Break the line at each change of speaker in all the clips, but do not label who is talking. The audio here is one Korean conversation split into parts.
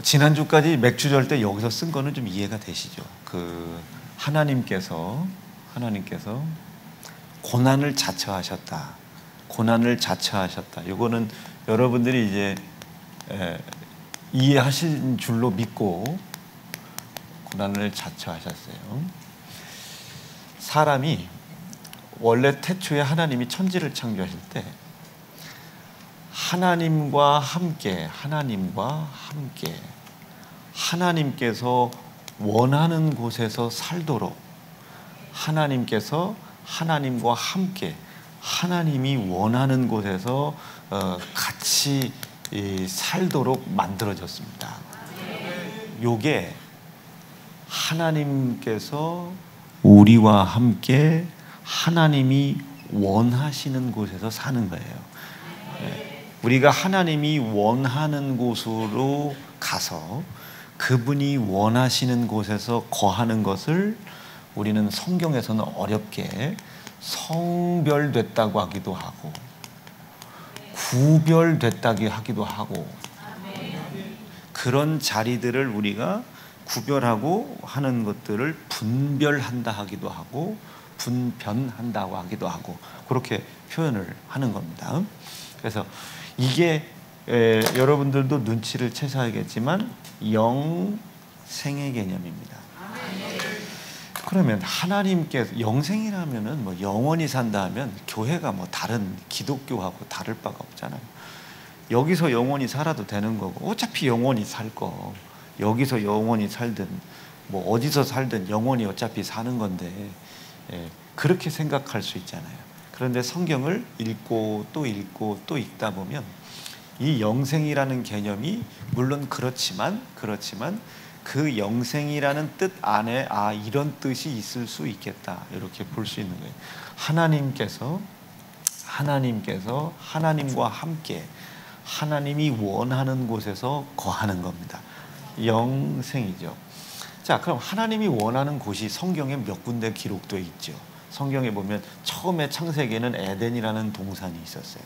지난주까지 맥주절 때 여기서 쓴 거는 좀 이해가 되시죠? 하나님께서 고난을 자처하셨다. 고난을 자처하셨다. 이거는 여러분들이 이제 이해하신 줄로 믿고 고난을 자처하셨어요. 사람이 원래 태초에 하나님이 천지를 창조하실 때 하나님과 함께 하나님께서 원하는 곳에서 살도록 하나님께서 하나님과 함께 하나님이 원하는 곳에서 같이 살도록 만들어졌습니다. 요게 하나님께서 우리와 함께 하나님이 원하시는 곳에서 사는 거예요. 우리가 하나님이 원하는 곳으로 가서 그분이 원하시는 곳에서 거하는 것을 우리는 성경에서는 어렵게 성별됐다고 하기도 하고 구별됐다고 하기도 하고 그런 자리들을 우리가 구별하고 하는 것들을 분별한다 하기도 하고 분변한다고 하기도 하고 그렇게 표현을 하는 겁니다. 그래서 이게 여러분들도 눈치를 채셔야겠지만 영생의 개념입니다. 그러면 하나님께서 영생이라면은 뭐 영원히 산다 하면 교회가 뭐 다른 기독교하고 다를 바가 없잖아요. 여기서 영원히 살아도 되는 거고 어차피 영원히 살 거 여기서 영원히 살든 뭐 어디서 살든 영원히 어차피 사는 건데 그렇게 생각할 수 있잖아요. 그런데 성경을 읽고 또 읽다 보면 이 영생이라는 개념이 물론 그렇지만 그 영생이라는 뜻 안에 이런 뜻이 있을 수 있겠다 이렇게 볼 수 있는 거예요. 하나님께서 하나님과 함께 하나님이 원하는 곳에서 거하는 겁니다. 영생이죠. 자, 그럼 하나님이 원하는 곳이 성경에 몇 군데 기록되어 있죠. 성경에 보면 처음에 창세기에는 에덴이라는 동산이 있었어요.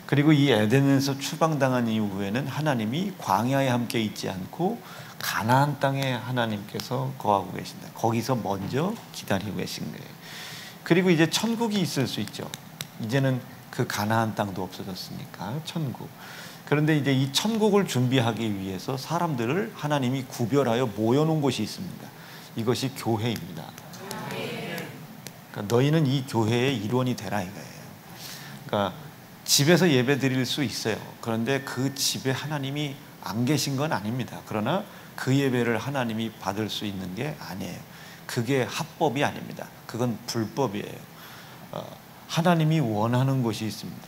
그리고 이 에덴에서 추방당한 이후에는 하나님이 광야에 함께 있지 않고 가나안 땅에 하나님께서 거하고 계신다. 거기서 먼저 기다리고 계신 거예요. 그리고 이제 천국이 있을 수 있죠. 이제는 그 가나안 땅도 없어졌으니까 천국. 그런데 이제 이 천국을 준비하기 위해서 사람들을 하나님이 구별하여 모여놓은 곳이 있습니다. 이것이 교회입니다. 그러니까 너희는 이 교회의 일원이 되라 이거예요. 그러니까 집에서 예배 드릴 수 있어요. 그런데 그 집에 하나님이 안 계신 건 아닙니다. 그러나 그 예배를 하나님이 받을 수 있는 게 아니에요. 그게 합법이 아닙니다. 그건 불법이에요. 하나님이 원하는 곳이 있습니다.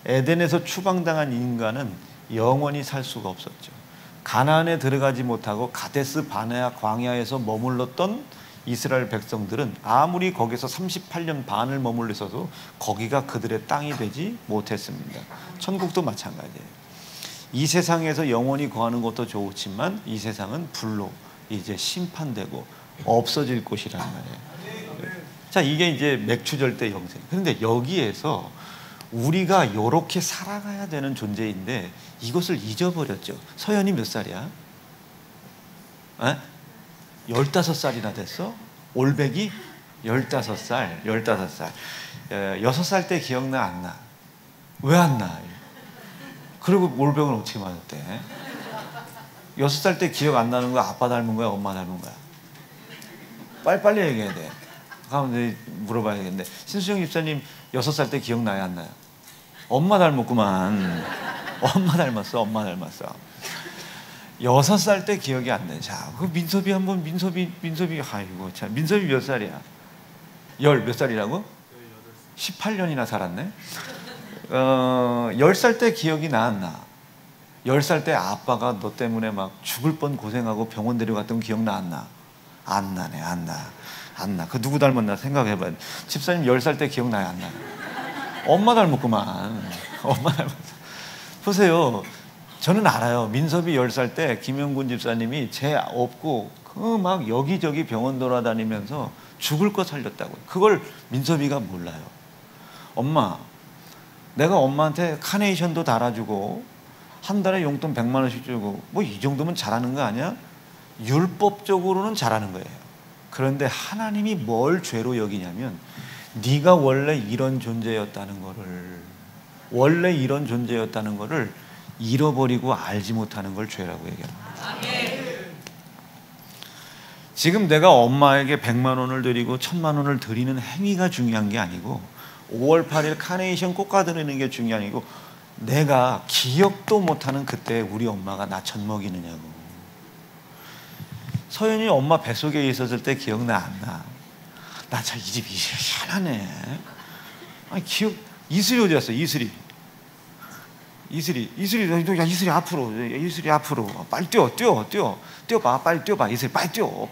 에덴에서 추방당한 인간은 영원히 살 수가 없었죠. 가나안에 들어가지 못하고 가데스 바네아 광야에서 머물렀던 이스라엘 백성들은 아무리 거기서 38년 반을 머물러 있어도 거기가 그들의 땅이 되지 못했습니다. 천국도 마찬가지예요. 이 세상에서 영원히 거하는 것도 좋지만 이 세상은 불로 이제 심판되고 없어질 곳이라는 말이에요. 자, 이게 이제 맥추절 때 영생. 그런데 여기에서 우리가 이렇게 살아가야 되는 존재인데 이것을 잊어버렸죠. 서연이 몇 살이야? 15살이나 됐어? 올백이? 15살. 6살 때 기억나 안 나? 왜 안 나? 그리고 올백은 어떻게 맞았대? 6살 때 기억 안 나는 거야? 아빠 닮은 거야? 엄마 닮은 거야? 빨리빨리 얘기해야 돼. 그럼 물어봐야겠는데 신수영 집사님 6살 때 기억나요? 안 나요? 엄마 닮았구만. 엄마 닮았어. 6살 때 기억이 안 나. 자, 그 민섭이 아이고 참, 민섭이 몇 살이야? 몇 살이라고? 18년이나 살았네. 10살 때 기억이 나 안 나? 10살 때 아빠가 너 때문에 막 죽을 뻔 고생하고 병원 데려갔던 거 기억나 안 나? 안 나네, 안 나. 그 누구 닮았나 생각해봐. 집사님 10살 때 기억나요, 안 나요? 엄마 닮았구만. 엄마 닮았어. 보세요. 저는 알아요. 민섭이 10살 때 김영군 집사님이 쟤 없고 그 막 여기저기 병원 돌아다니면서 죽을 거 살렸다고요. 그걸 민섭이가 몰라요. 엄마, 내가 엄마한테 카네이션도 달아주고 한 달에 용돈 100만 원씩 주고 뭐 이 정도면 잘하는 거 아니야? 율법적으로는 잘하는 거예요. 그런데 하나님이 뭘 죄로 여기냐면 네가 원래 이런 존재였다는 거를 잃어버리고 알지 못하는 걸 죄라고 얘기합니다. 지금 내가 엄마에게 100만 원을 드리고 1000만 원을 드리는 행위가 중요한 게 아니고 5월 8일 카네이션 꽃가 드리는 게 중요한 게 아니고 내가 기억도 못하는 그때 우리 엄마가 나 젖 먹이느냐고. 서연이 엄마 뱃속에 있었을 때 기억나 안 나? 나 참 이 집 희한하네. 아니 기억. 이슬이 어디 갔어? 이슬이 야 이슬이 앞으로 빨리 뛰어봐 빨리 뛰어봐 이슬이 빨리 뛰어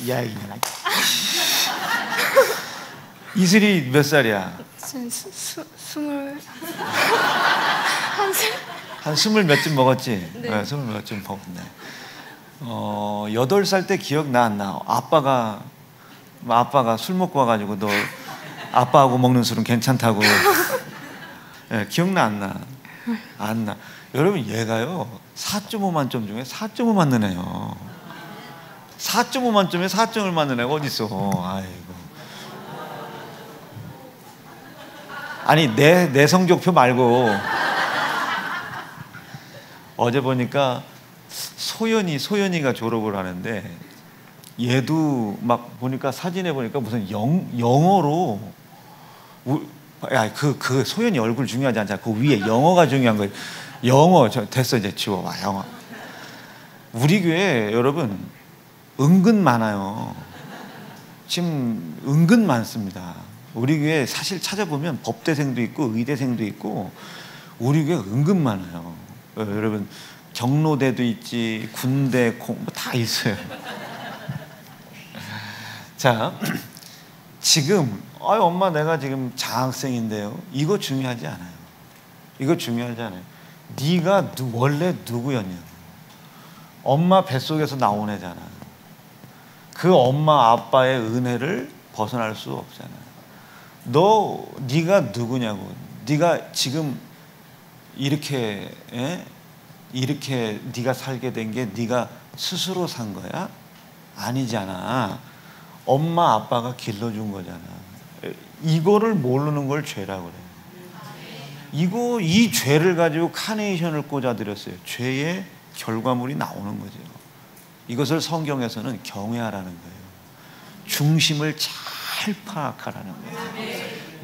야 이년아. 이슬이 몇 살이야? 한 스물 몇쯤 먹었지? 네. 스물 몇쯤 먹었네. 8살 때 기억나 안 나? 아빠가 술 먹고 와가지고 너 아빠하고 먹는 술은 괜찮다고. 네, 기억나 안 나? 안 나. 여러분 얘가요 4.5 만점 중에 4.5 맞는 애요. 4.5 만점에 4점을 맞는 애가 어딨어. 아이고. 아니 내 성적표 말고 어제 보니까 소연이가 졸업을 하는데 얘도 막 보니까 사진에 보니까 무슨 영어로 그 소연이 얼굴 중요하지 않잖아. 그 위에 영어가 중요한 거예요. 영어 됐어 이제 지워봐. 영어. 우리 교회 여러분 은근 많아요. 지금 은근 많습니다. 우리 교회 사실 찾아보면 법대생도 있고 의대생도 있고 우리 교회 은근 많아요. 여러분 경로대도 있지 군대 뭐 다 있어요. 자 지금 엄마 내가 지금 장학생인데요. 이거 중요하지 않아요. 네가 원래 누구였냐. 엄마 뱃속에서 나온 애잖아. 그 엄마 아빠의 은혜를 벗어날 수 없잖아. 네가 누구냐고. 네가 지금 이렇게 네가 살게 된 게 네가 스스로 산 거야? 아니잖아. 엄마 아빠가 길러준 거잖아. 이거를 모르는 걸 죄라고 그래. 이 죄를 가지고 카네이션을 꽂아드렸어요. 죄의 결과물이 나오는 거죠. 이것을 성경에서는 경외하라는 거예요. 중심을 잘 파악하라는 거예요.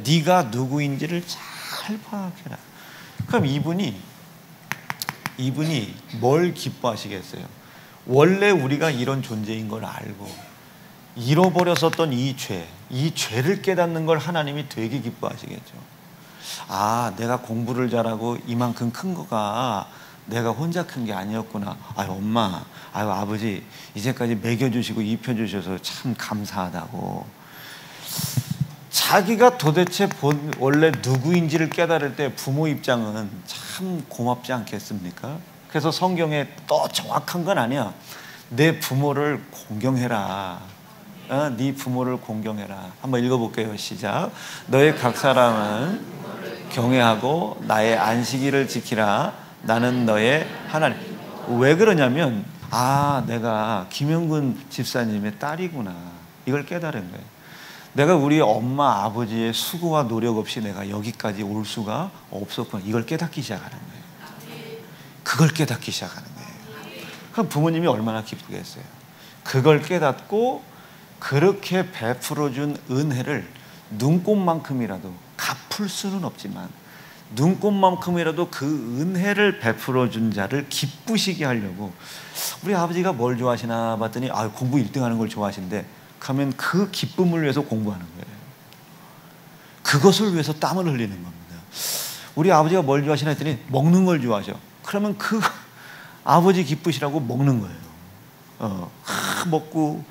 네가 누구인지를 잘 파악해라. 그럼 이분이 뭘 기뻐하시겠어요? 원래 우리가 이런 존재인 걸 알고 잃어버렸었던 이 죄를 깨닫는 걸 하나님이 되게 기뻐하시겠죠. 아, 내가 공부를 잘하고 이만큼 큰 거가 내가 혼자 큰 게 아니었구나. 아유 엄마, 아유 아버지 이제까지 먹여주시고 입혀주셔서 참 감사하다고. 자기가 도대체 원래 누구인지를 깨달을 때 부모 입장은 참 고맙지 않겠습니까? 그래서 성경에 또 정확한 건 아니야. 내 부모를 공경해라. 네 부모를 공경해라. 한번 읽어볼게요. 시작. 너희 각 사람은 경외하고 나의 안식일을 지키라. 나는 너의 하나님. 왜 그러냐면 내가 김영근 집사님의 딸이구나. 이걸 깨달은 거예요. 내가 우리 엄마 아버지의 수고와 노력 없이 내가 여기까지 올 수가 없었구나. 이걸 깨닫기 시작하는 거예요. 그걸 깨닫기 시작하는 거예요. 그럼 부모님이 얼마나 기쁘겠어요. 그걸 깨닫고 그렇게 베풀어준 은혜를 눈꽃만큼이라도 갚을 수는 없지만 눈꽃만큼이라도 그 은혜를 베풀어준 자를 기쁘시게 하려고. 우리 아버지가 뭘 좋아하시나 봤더니 공부 1등 하는 걸 좋아하신대. 그러면 그 기쁨을 위해서 공부하는 거예요. 그것을 위해서 땀을 흘리는 겁니다. 우리 아버지가 뭘 좋아하시나 했더니 먹는 걸 좋아하셔. 그러면 그 아버지 기쁘시라고 먹는 거예요. 먹고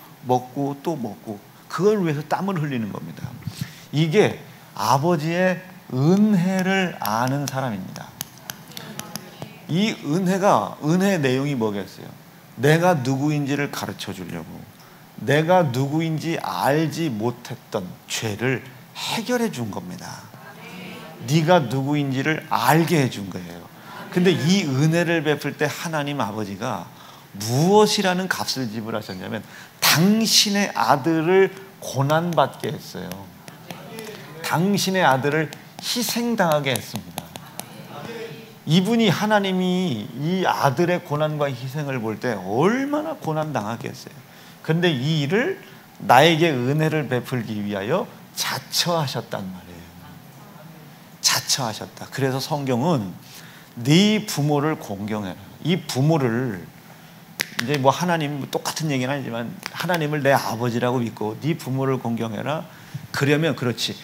또 먹고 그걸 위해서 땀을 흘리는 겁니다. 이게 아버지의 은혜를 아는 사람입니다. 이 은혜의 내용이 뭐겠어요? 내가 누구인지를 가르쳐 주려고, 내가 누구인지 알지 못했던 죄를 해결해 준 겁니다. 네가 누구인지를 알게 해준 거예요. 근데 이 은혜를 베풀 때 하나님 아버지가 무엇이라는 값을 지불하셨냐면 당신의 아들을 고난받게 했어요. 당신의 아들을 희생당하게 했습니다. 이분이, 하나님이 이 아들의 고난과 희생을 볼 때 얼마나 고난당하게 했어요. 그런데 이 일을 나에게 은혜를 베풀기 위하여 자처하셨단 말이에요. 자처하셨다. 그래서 성경은 네 부모를 공경해라. 이 부모를, 이제 뭐 하나님 똑같은 얘기는 아니지만 하나님을 내 아버지라고 믿고 네 부모를 공경해라. 그러면 그렇지,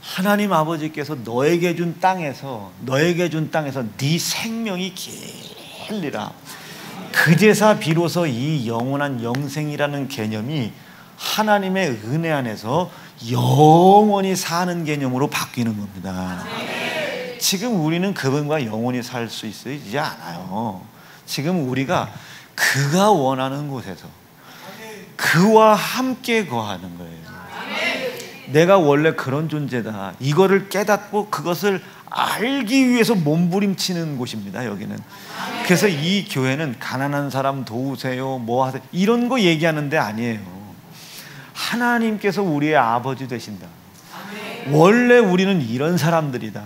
하나님 아버지께서 너에게 준 땅에서 네 생명이 길리라. 그제사 비로소 이 영원한 영생이라는 개념이 하나님의 은혜 안에서 영원히 사는 개념으로 바뀌는 겁니다. 지금 우리는 그분과 영원히 살 수 있지 않아요. 지금 우리가 그가 원하는 곳에서 그와 함께 거하는 거예요. 내가 원래 그런 존재다, 이거를 깨닫고 그것을 알기 위해서 몸부림치는 곳입니다, 여기는. 그래서 이 교회는 가난한 사람 도우세요, 뭐 하세요, 이런 거 얘기하는 데 아니에요. 하나님께서 우리의 아버지 되신다. 원래 우리는 이런 사람들이다.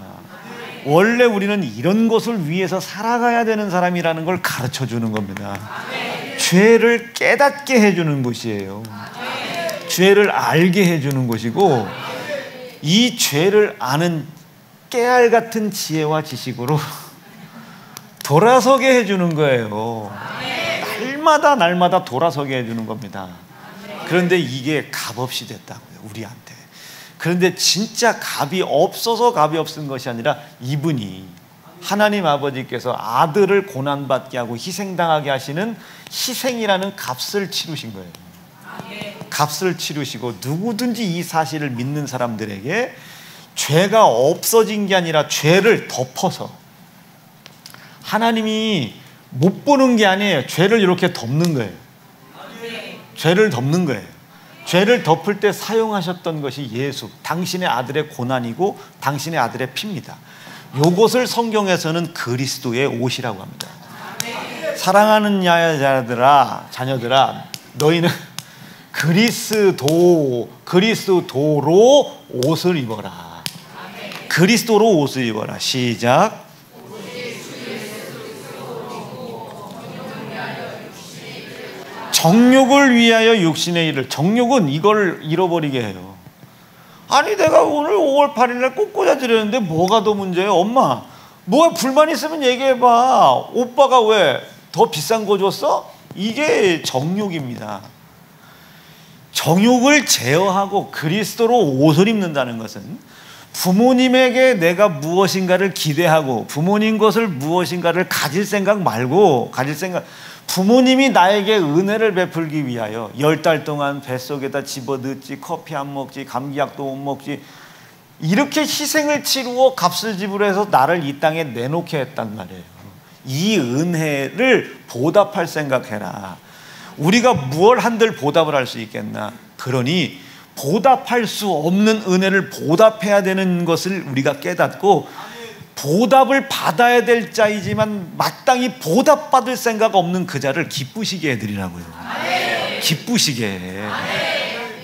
원래 우리는 이런 것을 위해서 살아가야 되는 사람이라는 걸 가르쳐 주는 겁니다. 죄를 깨닫게 해주는 곳이에요. 죄를 알게 해주는 것이고, 이 죄를 아는 깨알 같은 지혜와 지식으로 돌아서게 해주는 거예요. 날마다 돌아서게 해주는 겁니다. 그런데 이게 값없이 됐다고요, 우리한테. 그런데 진짜 값이 없어서 값이 없은 것이 아니라 이분이, 하나님 아버지께서 아들을 고난받게 하고 희생당하게 하시는 희생이라는 값을 치르신 거예요. 값을 치르시고, 누구든지 이 사실을 믿는 사람들에게 죄가 없어진 게 아니라 죄를 덮어서, 하나님이 못 보는 게 아니에요. 죄를 이렇게 덮는 거예요. 죄를 덮는 거예요. 죄를 덮을 때 사용하셨던 것이 예수, 당신의 아들의 고난이고 당신의 아들의 피입니다. 이것을 성경에서는 그리스도의 옷이라고 합니다. 사랑하는 자녀들아, 너희는 그리스도로 옷을 입어라. 그리스도로 옷을 입어라. 시작. 정욕을 위하여 육신의 일을. 정욕은 이걸 잃어버리게 해요. 아니, 내가 오늘 5월 8일날 꽃꽂아 드렸는데 뭐가 더 문제예요? 엄마, 뭐가 불만 있으면 얘기해봐. 오빠가 왜 더 비싼 거 줬어? 이게 정욕입니다. 정욕을 제어하고 그리스도로 옷을 입는다는 것은, 부모님에게 내가 무엇인가를 기대하고 부모님 것을 무엇인가를 가질 생각 말고, 부모님이 나에게 은혜를 베풀기 위하여 10달 동안 뱃속에다 집어넣지, 커피 안 먹지, 감기약도 못 먹지, 이렇게 희생을 치루어 값을 지불해서 나를 이 땅에 내놓게 했단 말이에요. 이 은혜를 보답할 생각해라. 우리가 무얼 한들 보답을 할 수 있겠나? 그러니 보답할 수 없는 은혜를 보답해야 되는 것을 우리가 깨닫고, 보답을 받아야 될 자이지만 마땅히 보답받을 생각 없는 그 자를 기쁘시게 해드리라고요. 기쁘시게.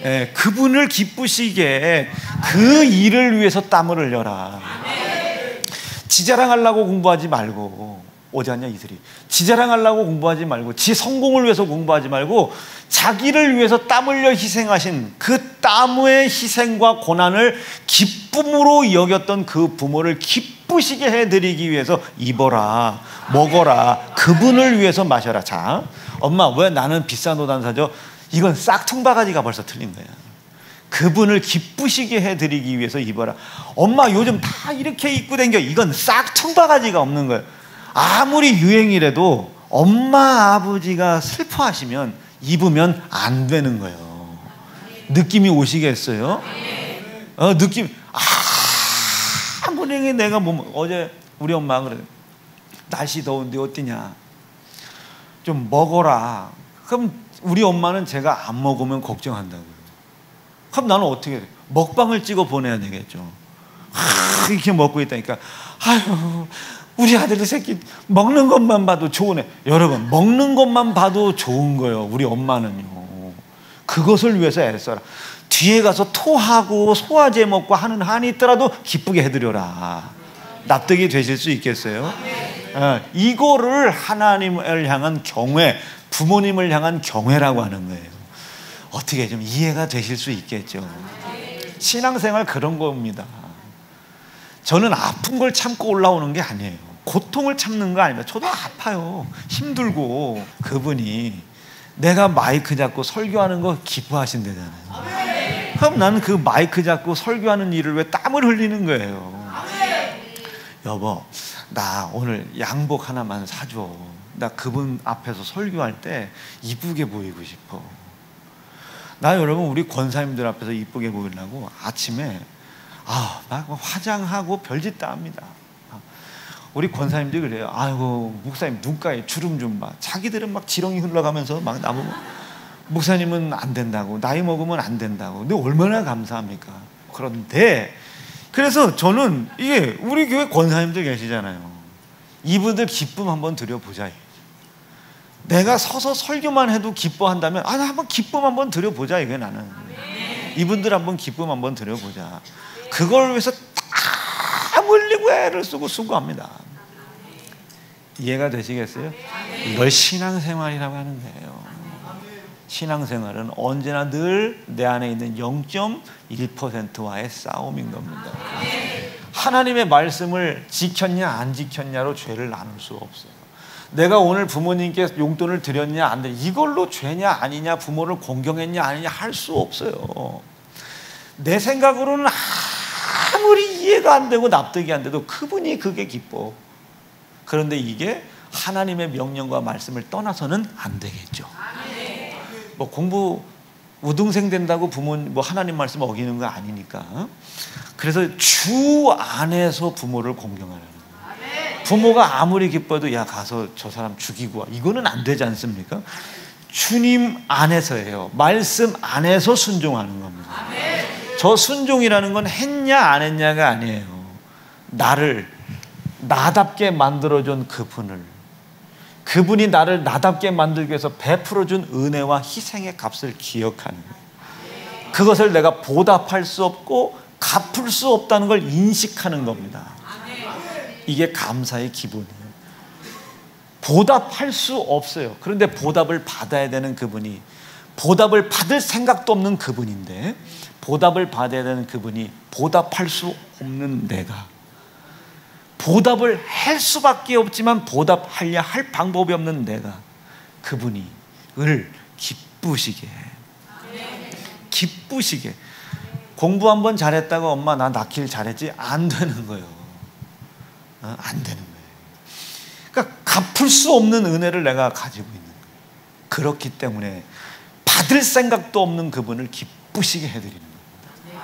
예, 그분을 기쁘시게, 그 일을 위해서 땀을 흘려라. 지자랑하려고 공부하지 말고, 어디 갔냐 이들이. 지자랑하려고 공부하지 말고, 지 성공을 위해서 공부하지 말고, 자기를 위해서 땀 흘려 희생하신 그 땀의 희생과 고난을 기쁨으로 여겼던 그 부모를 기쁘시게 해드리기 위해서 입어라, 먹어라, 그분을 위해서 마셔라. 자, 엄마, 왜 나는 비싼 옷 안 사줘? 이건 싹퉁바가지가 벌써 틀린 거야. 그분을 기쁘시게 해드리기 위해서 입어라. 엄마, 요즘 다 이렇게 입고 다녀. 이건 싹퉁바가지가 없는 거예요. 아무리 유행이라도 엄마 아버지가 슬퍼하시면 입으면 안 되는 거예요. 느낌이 오시겠어요? 느낌. 아무리 내가 어제 우리 엄마가 그래, 날씨 더운데 어떠냐, 좀 먹어라. 그럼 우리 엄마는 제가 안 먹으면 걱정한다고요. 그럼 나는 어떻게 해? 먹방을 찍어 보내야 되겠죠. 이렇게 먹고 있다니까, 아유, 우리 아들 새끼 먹는 것만 봐도 좋으네. 여러분, 먹는 것만 봐도 좋은 거예요. 우리 엄마는요. 그것을 위해서 애써라. 뒤에 가서 토하고 소화제 먹고 하는 한이 있더라도 기쁘게 해드려라. 납득이 되실 수 있겠어요? 이거를 하나님을 향한 경외, 부모님을 향한 경외라고 하는 거예요. 어떻게 좀 이해가 되실 수 있겠죠? 신앙생활 그런 겁니다. 저는 아픈 걸 참고 올라오는 게 아니에요. 고통을 참는 거 아닙니다. 저도 아파요. 힘들고. 그분이 내가 마이크 잡고 설교하는 거 기뻐하신대잖아요. 그럼 나는 그 마이크 잡고 설교하는 일을 왜 땀을 흘리는 거예요? 여보, 나 오늘 양복 하나만 사줘. 나 그분 앞에서 설교할 때 이쁘게 보이고 싶어. 나 여러분, 우리 권사님들 앞에서 이쁘게 보이려고 아침에 막 화장하고 별짓 다 합니다. 우리 권사님들이 그래요. 아이고, 목사님 눈가에 주름 좀 봐. 자기들은 막 지렁이 흘러가면서 막 나보고, 목사님은 안 된다고, 나이 먹으면 안 된다고. 근데 얼마나 감사합니까? 그런데 그래서 저는 이게 우리 교회 권사님들 계시잖아요. 이분들 기쁨 한번 드려보자. 내가 서서 설교만 해도 기뻐한다면 나 한번 기쁨 한번 드려보자. 이게 나는 이분들 한번 기쁨 한번 드려보자. 그걸 위해서 땀 흘리고 애를 쓰고 수고합니다. 이해가 되시겠어요? 이걸 신앙생활이라고 하는 거예요. 신앙생활은 언제나 늘 내 안에 있는 0.1%와의 싸움인 겁니다. 하나님의 말씀을 지켰냐 안 지켰냐로 죄를 나눌 수 없어요. 내가 오늘 부모님께 용돈을 드렸냐 안 드렸냐, 이걸로 죄냐 아니냐, 부모를 공경했냐 아니냐 할 수 없어요. 내 생각으로는 아무리 이해가 안 되고 납득이 안 돼도 그분이 그게 기뻐. 그런데 이게 하나님의 명령과 말씀을 떠나서는 안 되겠죠. 뭐 공부 우등생 된다고 부모 하나님 말씀 어기는 거 아니니까. 그래서 주 안에서 부모를 공경하는 거예요. 부모가 아무리 기뻐도 야 가서 저 사람 죽이고 와, 이거는 안 되지 않습니까? 주님 안에서예요. 말씀 안에서 순종하는 겁니다. 저 순종이라는 건 했냐 안 했냐가 아니에요. 나를 나답게 만들어준 그분이 나를 나답게 만들기 위해서 베풀어준 은혜와 희생의 값을 기억하는 거예요. 그것을 내가 보답할 수 없고 갚을 수 없다는 걸 인식하는 겁니다. 이게 감사의 기본이에요. 보답할 수 없어요. 그런데 보답을 받아야 되는 그분이, 보답을 받을 생각도 없는 그분인데, 보답을 받아야 되는 그분이 보답할 수 없는 내가, 보답을 할 수밖에 없지만 보답하려 할 방법이 없는 내가, 그분이 을 기쁘시게, 기쁘시게. 공부 한번 잘했다고 엄마 나 낳길 잘했지, 안 되는 거예요. 안 되는 거예요. 그러니까 갚을 수 없는 은혜를 내가 가지고 있는 거예요. 그렇기 때문에 받을 생각도 없는 그분을 기쁘시게 해드리는 겁니다.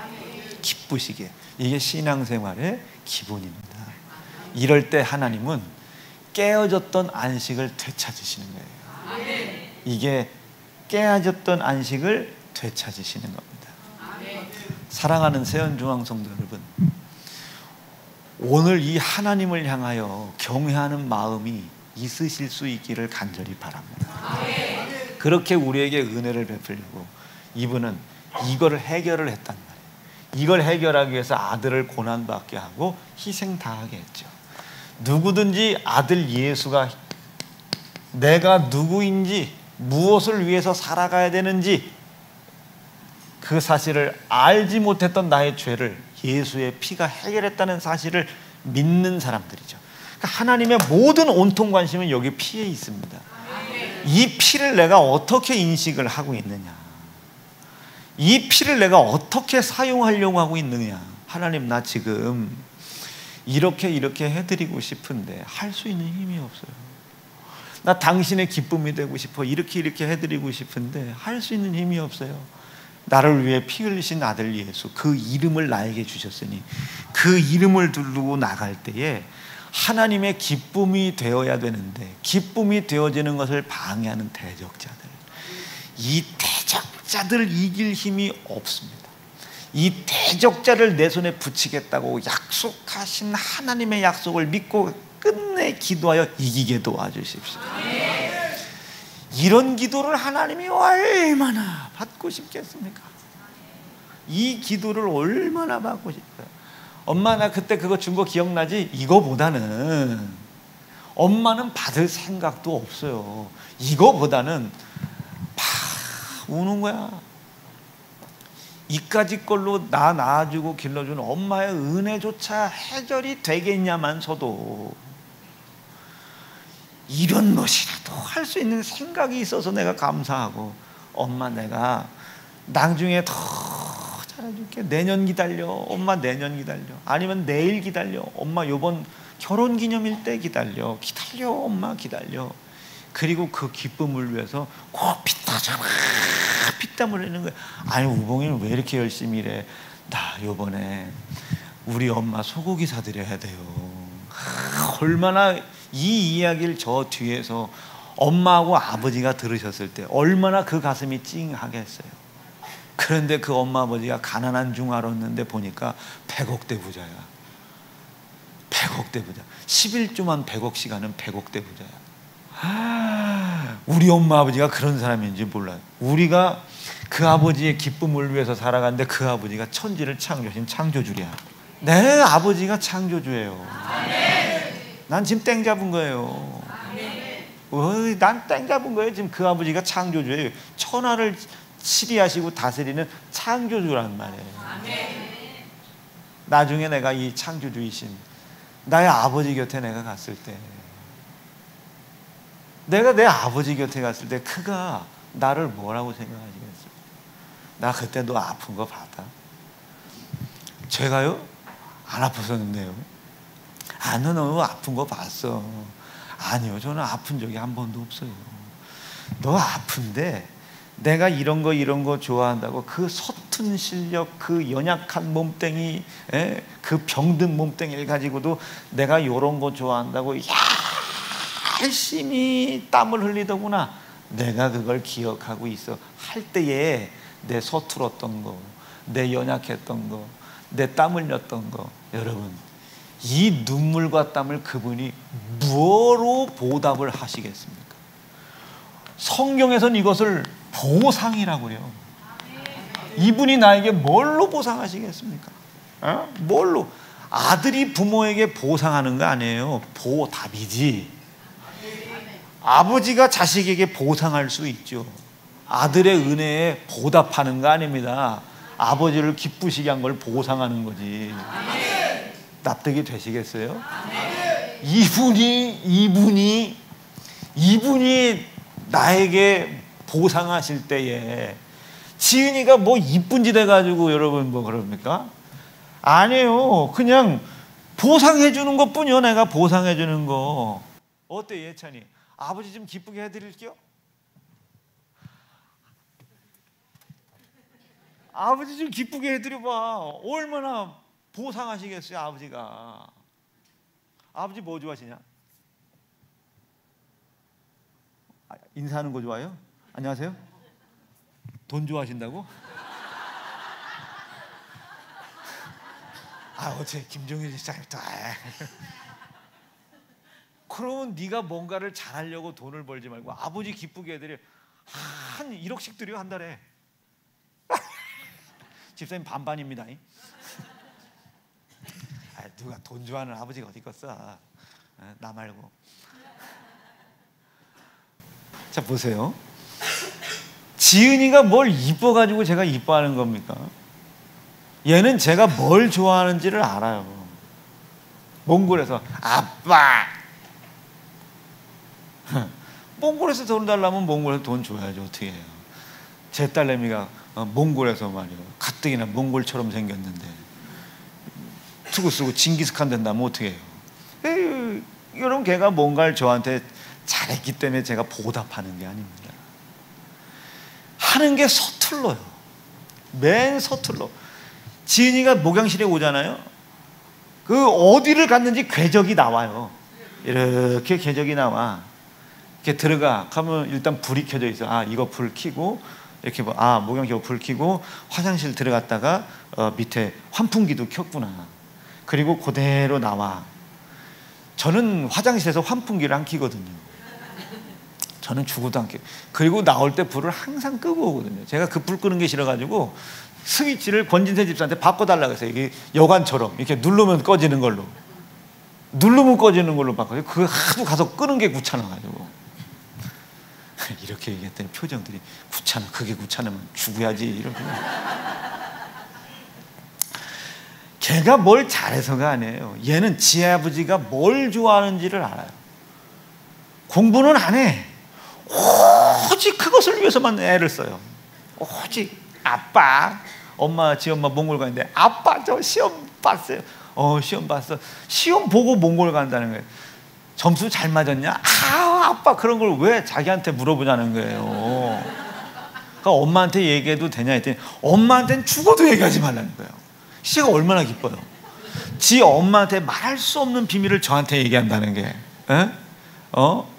기쁘시게. 이게 신앙생활의 기본입니다. 이럴 때 하나님은 깨어졌던 안식을 되찾으시는 거예요. 이게 깨어졌던 안식을 되찾으시는 겁니다. 사랑하는 세연중앙성도 여러분, 오늘 이 하나님을 향하여 경외하는 마음이 있으실 수 있기를 간절히 바랍니다. 그렇게 우리에게 은혜를 베풀려고 이분은 이거를 해결을 했단 말이에요. 이걸 해결하기 위해서 아들을 고난받게 하고 희생 당하게 했죠. 누구든지 아들 예수가 내가 누구인지, 무엇을 위해서 살아가야 되는지 그 사실을 알지 못했던 나의 죄를 예수의 피가 해결했다는 사실을 믿는 사람들이죠. 그러니까 하나님의 모든 온통 관심은 여기 피에 있습니다. 이 피를 내가 어떻게 인식을 하고 있느냐, 이 피를 내가 어떻게 사용하려고 하고 있느냐. 하나님, 나 지금 이렇게 해드리고 싶은데 할 수 있는 힘이 없어요. 나 당신의 기쁨이 되고 싶어, 이렇게 해드리고 싶은데 할 수 있는 힘이 없어요. 나를 위해 피 흘리신 아들 예수, 그 이름을 나에게 주셨으니 그 이름을 두르고 나갈 때에 하나님의 기쁨이 되어야 되는데, 기쁨이 되어지는 것을 방해하는 대적자들, 이 대적자들을 이길 힘이 없습니다. 이 대적자를 내 손에 붙이겠다고 약속하신 하나님의 약속을 믿고 끝내 기도하여 이기게 도와주십시오. 이런 기도를 하나님이 얼마나 받고 싶겠습니까? 이 기도를 얼마나 받고 싶어요. 엄마 나 그때 그거 준 거 기억나지? 이거보다는 엄마는 받을 생각도 없어요. 이거보다는 우는 거야. 이까짓 걸로 나 낳아주고 길러준 엄마의 은혜조차 해결이 되겠냐만서도 이런 것이라도 할 수 있는 생각이 있어서 내가 감사하고, 엄마 내가 나중에 더 잘해줄게. 내년 기다려. 엄마 내년 기다려. 아니면 내일 기다려. 엄마 요번 결혼기념일 때 기다려. 기다려 엄마 기다려. 그리고 그 기쁨을 위해서 꼭 피땀 흘리는 거야. 아니 우봉이는 왜 이렇게 열심히 일해? 나 요번에 우리 엄마 소고기 사드려야 돼요. 얼마나 이 이야기를 저 뒤에서 엄마하고 아버지가 들으셨을 때 얼마나 그 가슴이 찡하겠어요. 그런데 그 엄마 아버지가 가난한 중 알았는데 보니까 100억대 부자야. 100억대 부자. 11조만 100억씩 하는 100억대 부자야. 우리 엄마 아버지가 그런 사람인지 몰라요. 우리가 그 아버지의 기쁨을 위해서 살아가는데 그 아버지가 천지를 창조하신 창조주야. 내 아버지가 창조주예요. 난 지금 땡 잡은 거예요. 난 땡 잡은 거예요. 지금 그 아버지가 창조주예요. 천하를 치리하시고 다스리는 창조주란 말이에요. 나중에 내가 이 창조주이신 나의 아버지 곁에 내가 갔을 때, 내가 내 아버지 곁에 갔을 때 그가 나를 뭐라고 생각하시겠어요? 나 그때 너 아픈 거 봤다? 제가요? 안 아팠었는데요. 너 아픈 거 봤어. 아니요, 저는 아픈 적이 한 번도 없어요. 너 아픈데 내가 이런 거 좋아한다고 그 서툰 실력, 그 연약한 몸뚱이, 그 병든 몸뚱이를 가지고도 내가 이런 거 좋아한다고 열심히 땀을 흘리더구나. 내가 그걸 기억하고 있어. 할 때에 내 서툴었던 거, 내 연약했던 거, 내 땀 흘렸던 거. 여러분, 이 눈물과 땀을 그분이 무엇으로 보답을 하시겠습니까? 성경에서는 이것을 보상이라고 그래요. 이분이 나에게 뭘로 보상하시겠습니까? 뭘로? 아들이 부모에게 보상하는 거 아니에요. 보답이지. 아버지가 자식에게 보상할 수 있죠. 아들의 은혜에 보답하는 거 아닙니다. 아버지를 기쁘시게 한 걸 보상하는 거지. 납득이 되시겠어요? 이분이 나에게 보상하실 때에 지은이가 뭐 이쁜 짓 해가지고 여러분 뭐 그럽니까? 아니에요. 그냥 보상해 주는 것 뿐이요. 내가 보상해 주는 거. 어때 예찬이? 아버지 좀 기쁘게 해드릴게요. 아버지 좀 기쁘게 해드려봐. 얼마나 보상하시겠어요 아버지가. 아버지 뭐 좋아하시냐? 인사하는 거 좋아해요? 안녕하세요? 돈 좋아하신다고? 어째 김종일이 시작했다. 그러면 네가 뭔가를 잘하려고 돈을 벌지 말고 아버지 기쁘게 해드려. 한 1억씩 드려 한 달에. 집사님 반반입니다. 누가 돈 좋아하는 아버지가 어디 있겠어? 나 말고. 자 보세요. 지은이가 뭘 이뻐가지고 제가 이뻐하는 겁니까? 얘는 제가 뭘 좋아하는지를 알아요. 몽골에서 아빠. 몽골에서 돈 달라면 몽골에서 돈 줘야죠. 어떻게 해요? 제 딸내미가 몽골에서 말이요. 가뜩이나 몽골처럼 생겼는데 쓰고 징기스칸 된다면 어떻게 해요? 여러분 걔가 뭔가를 저한테 잘했기 때문에 제가 보답하는 게 아닙니다. 하는 게 서툴러요. 맨 서툴러. 지은이가 목양실에 오잖아요. 그 어디를 갔는지 궤적이 나와요. 이렇게 궤적이 나와. 이렇게 들어가. 가면 일단 불이 켜져 있어. 이거 불 켜고 이렇게 목양기로 불 켜고 화장실 들어갔다가 밑에 환풍기도 켰구나. 그리고 그대로 나와. 저는 화장실에서 환풍기를 안 켜거든요. 저는 죽어도 안 켜요. 그리고 나올 때 불을 항상 끄고 오거든요. 제가 그 불 끄는 게 싫어가지고 스위치를 권진세 집사한테 바꿔달라고 했어요. 이게 여관처럼 이렇게 누르면 꺼지는 걸로 바꿔요. 그거 하도 가서 끄는 게 귀찮아가지고. 이렇게 얘기했더니 표정들이 귀찮아. 그게 귀찮으면 죽어야지. 이렇게. 걔가 뭘 잘해서가 아니에요. 얘는 지 아버지가 뭘 좋아하는지를 알아요. 공부는 안 해. 오직 그것을 위해서만 애를 써요. 오직 아빠, 지 엄마 몽골 가는데 아빠 저 시험 봤어요. 시험 봤어. 시험 보고 몽골 간다는 거예요. 점수 잘 맞았냐? 아빠 그런 걸 왜 자기한테 물어보냐는 거예요. 그러니까 엄마한테 얘기해도 되냐 했더니 엄마한테는 죽어도 얘기하지 말라는 거예요. 씨가 얼마나 기뻐요. 지 엄마한테 말할 수 없는 비밀을 저한테 얘기한다는 게,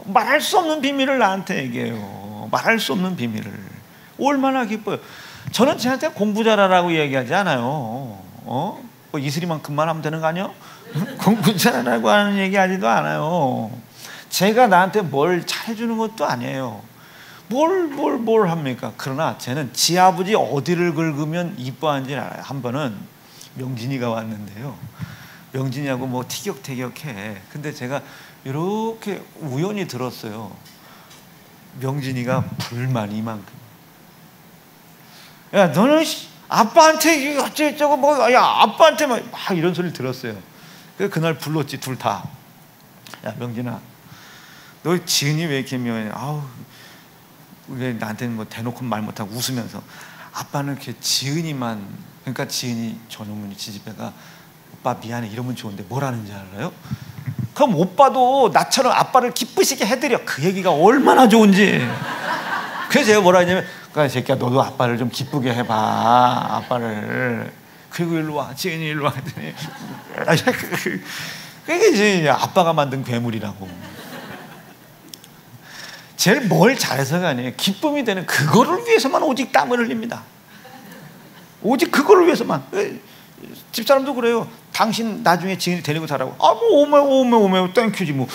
말할 수 없는 비밀을 나한테 얘기해요. 말할 수 없는 비밀을. 얼마나 기뻐요. 저는 쟤한테 공부 잘하라고 얘기하지 않아요. 이슬이만큼만 하면 되는 거 아니야? 공부 잘하라고 하는 얘기하지도 않아요. 제가 나한테 뭘 잘해주는 것도 아니에요. 뭘 합니까? 그러나 쟤는 지 아버지 어디를 긁으면 이뻐하는지 알아요. 한 번은 명진이가 왔는데요. 명진이하고 뭐 티격태격해. 근데 제가 이렇게 우연히 들었어요. 명진이가 불만이 이만큼. 야, 너는 아빠한테 어쩌고 야, 아빠한테 막 이런 소리를 들었어요. 그래서 그날 불렀지, 둘 다. 야, 명진아, 너 지은이 왜 이렇게 미워해? 왜 나한테는 뭐 대놓고 말 못하고 웃으면서. 아빠는 이렇게 지은이만, 그러니까 지은이 전우문이 지지배가 오빠 미안해 이러면 좋은데 뭘 하는지 알아요? 그럼 오빠도 나처럼 아빠를 기쁘시게 해드려. 그 얘기가 얼마나 좋은지. 그래서 제가 뭐라 했냐면, 그러니까 새끼야 너도 아빠를 좀 기쁘게 해봐. 아빠를. 그리고 일로 와. 지은이 일로 와. 했더니 그게 이제 아빠가 만든 괴물이라고. 제일 뭘 잘해서가 아니에요. 기쁨이 되는 그거를 위해서만 오직 땀을 흘립니다. 오직 그거를 위해서만. 집사람도 그래요. 당신 나중에 지은이 데리고 자라고. 뭐 오메 땡큐지 뭐.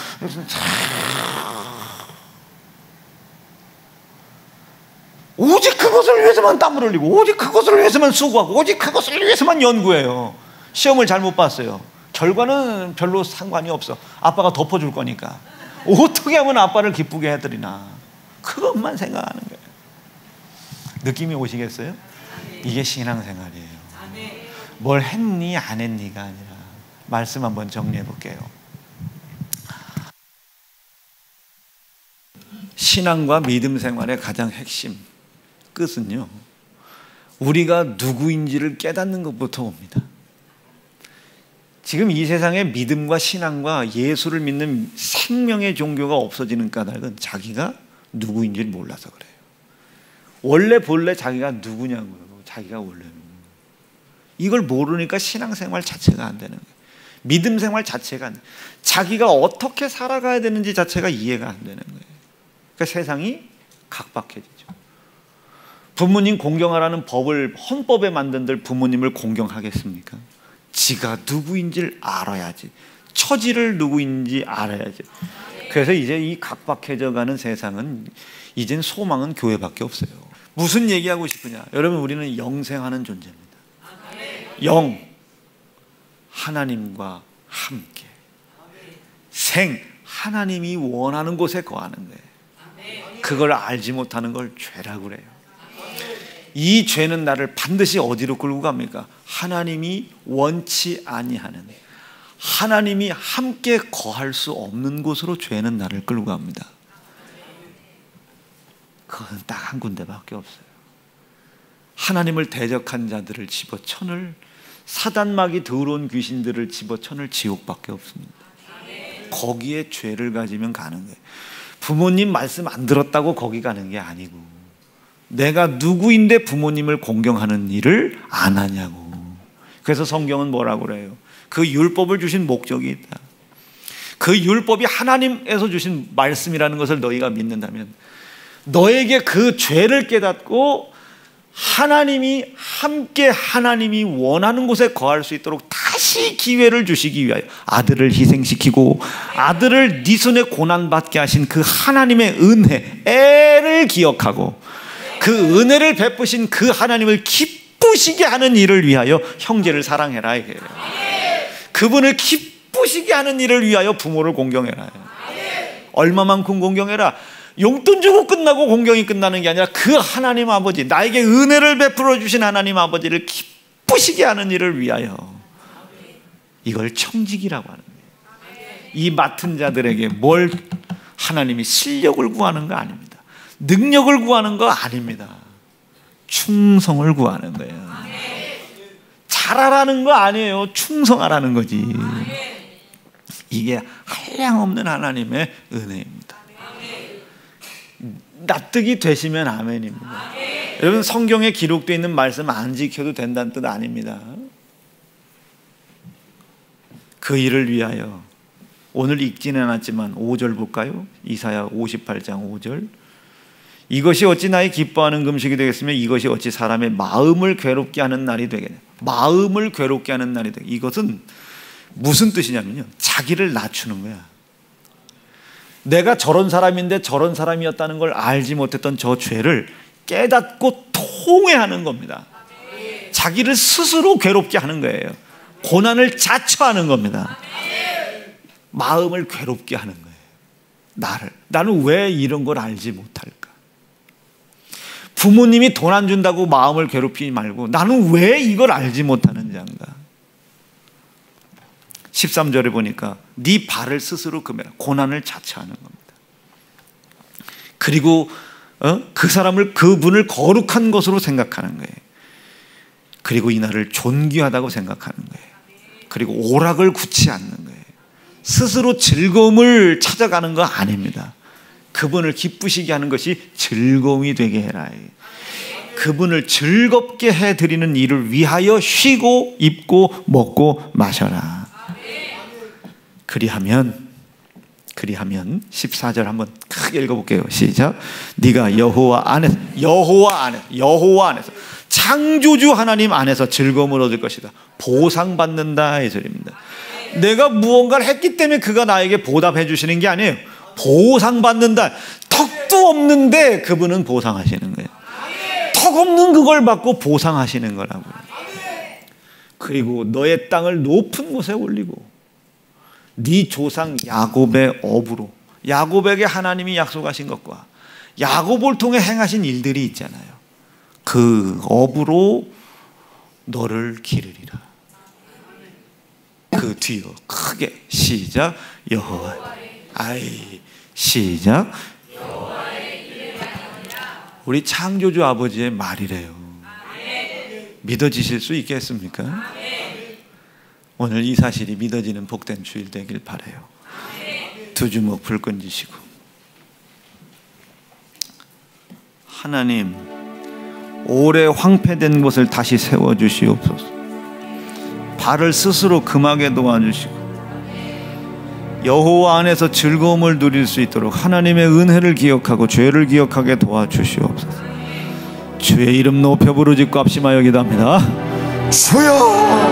오직 그것을 위해서만 땀을 흘리고, 오직 그것을 위해서만 수고하고, 오직 그것을 위해서만 연구해요. 시험을 잘못 봤어요. 결과는 별로 상관이 없어. 아빠가 덮어줄 거니까. 어떻게 하면 아빠를 기쁘게 해드리나. 그것만 생각하는 거예요. 느낌이 오시겠어요? 이게 신앙생활이에요. 뭘 했니 안 했니가 아니라. 말씀 한번 정리해 볼게요. 신앙과 믿음 생활의 가장 핵심 끝은요, 우리가 누구인지를 깨닫는 것부터 옵니다. 지금 이 세상에 믿음과 신앙과 예수를 믿는 생명의 종교가 없어지는 까닭은 자기가 누구인지를 몰라서 그래요. 원래 본래 자기가 누구냐고요. 자기가 원래는. 이걸 모르니까 신앙생활 자체가 안 되는 거예요. 믿음 생활 자체가 안 돼요. 자기가 어떻게 살아가야 되는지 자체가 이해가 안 되는 거예요. 그러니까 세상이 각박해지죠. 부모님 공경하라는 법을 헌법에 만든들 부모님을 공경하겠습니까? 지가 누구인지를 알아야지. 처지를 누구인지 알아야지. 그래서 이제 이 각박해져가는 세상은 이젠 소망은 교회밖에 없어요. 무슨 얘기하고 싶으냐? 여러분, 우리는 영생하는 존재입니다. 영, 하나님과 함께. 생, 하나님이 원하는 곳에 거하는 거예요. 그걸 알지 못하는 걸 죄라고 그래요. 이 죄는 나를 반드시 어디로 끌고 갑니까? 하나님이 원치 아니하는, 하나님이 함께 거할 수 없는 곳으로 죄는 나를 끌고 갑니다. 그건 딱 한 군데밖에 없어요. 하나님을 대적한 자들을 집어쳐넣을, 사단막이 더러운 귀신들을 집어쳐넣을 지옥밖에 없습니다. 거기에 죄를 가지면 가는 거예요. 부모님 말씀 안 들었다고 거기 가는 게 아니고, 내가 누구인데 부모님을 공경하는 일을 안 하냐고. 그래서 성경은 뭐라고 그래요? 그 율법을 주신 목적이 있다. 그 율법이 하나님에서 주신 말씀이라는 것을 너희가 믿는다면, 너에게 그 죄를 깨닫고 하나님이 함께 하나님이 원하는 곳에 거할 수 있도록 다시 기회를 주시기 위하여 아들을 희생시키고 아들을 네 손에 고난받게 하신 그 하나님의 은혜, 애를 기억하고 그 은혜를 베푸신 그 하나님을 기쁘시게 하는 일을 위하여 형제를 사랑해라 이거예요. 그분을 기쁘시게 하는 일을 위하여 부모를 공경해라. 얼마만큼 공경해라? 용돈 주고 끝나고 공경이 끝나는 게 아니라 그 하나님 아버지, 나에게 은혜를 베풀어 주신 하나님 아버지를 기쁘시게 하는 일을 위하여, 이걸 청직이라고 하는 거예요. 이 맡은 자들에게 뭘 하나님이 실력을 구하는 거 아닙니다. 능력을 구하는 거 아닙니다. 충성을 구하는 거예요. 잘하라는 거 아니에요. 충성하라는 거지. 이게 한량없는 하나님의 은혜입니다. 납득이 되시면 아멘입니다. 여러분, 성경에 기록되어 있는 말씀 안 지켜도 된다는 뜻 아닙니다. 그 일을 위하여 오늘 읽지는 않았지만 5절 볼까요? 이사야 58장 5절. 이것이 어찌 나의 기뻐하는 금식이 되겠으며 이것이 어찌 사람의 마음을 괴롭게 하는 날이 되겠냐. 마음을 괴롭게 하는 날이 되겠냐. 이것은 무슨 뜻이냐면요, 자기를 낮추는 거야. 내가 저런 사람인데 저런 사람이었다는 걸 알지 못했던 저 죄를 깨닫고 통회하는 겁니다. 자기를 스스로 괴롭게 하는 거예요. 고난을 자처하는 겁니다. 마음을 괴롭게 하는 거예요. 나는 왜 이런 걸 알지 못할까? 부모님이 돈 안 준다고 마음을 괴롭히지 말고 나는 왜 이걸 알지 못하는 자인가? 13절에 보니까 네 발을 스스로 금해라. 고난을 자처하는 겁니다. 그리고 그분을 거룩한 것으로 생각하는 거예요. 그리고 이날을 존귀하다고 생각하는 거예요. 그리고 오락을 굳지 않는 거예요. 스스로 즐거움을 찾아가는 거 아닙니다. 그분을 기쁘시게 하는 것이 즐거움이 되게 해라. 그분을 즐겁게 해드리는 일을 위하여 쉬고 입고 먹고 마셔라. 그리하면 14절 한번 크게 읽어볼게요. 시작. 네가 여호와 안에서 창조주 하나님 안에서 즐거움을 얻을 것이다. 보상받는다 이 소리입니다. 내가 무언가를 했기 때문에 그가 나에게 보답해 주시는 게 아니에요. 보상받는다. 턱도 없는데 그분은 보상하시는 거예요. 턱 없는 그걸 받고 보상하시는 거라고요. 그리고 너의 땅을 높은 곳에 올리고 네 조상 야곱의 업으로, 야곱에게 하나님이 약속하신 것과 야곱을 통해 행하신 일들이 있잖아요. 그 업으로 너를 기르리라. 그 뒤로 크게 시작. 여호와 시작. 우리 창조주 아버지의 말이래요. 믿어지실 수 있겠습니까? 오늘 이 사실이 믿어지는 복된 주일 되길 바라요. 두 주먹 불끈 쥐시고, 하나님 오래 황폐된 곳을 다시 세워주시옵소서. 발을 스스로 금하게 도와주시고 여호와 안에서 즐거움을 누릴 수 있도록 하나님의 은혜를 기억하고 죄를 기억하게 도와주시옵소서. 주의 이름 높여 부르짖고 합심하여 기도합니다. 주여!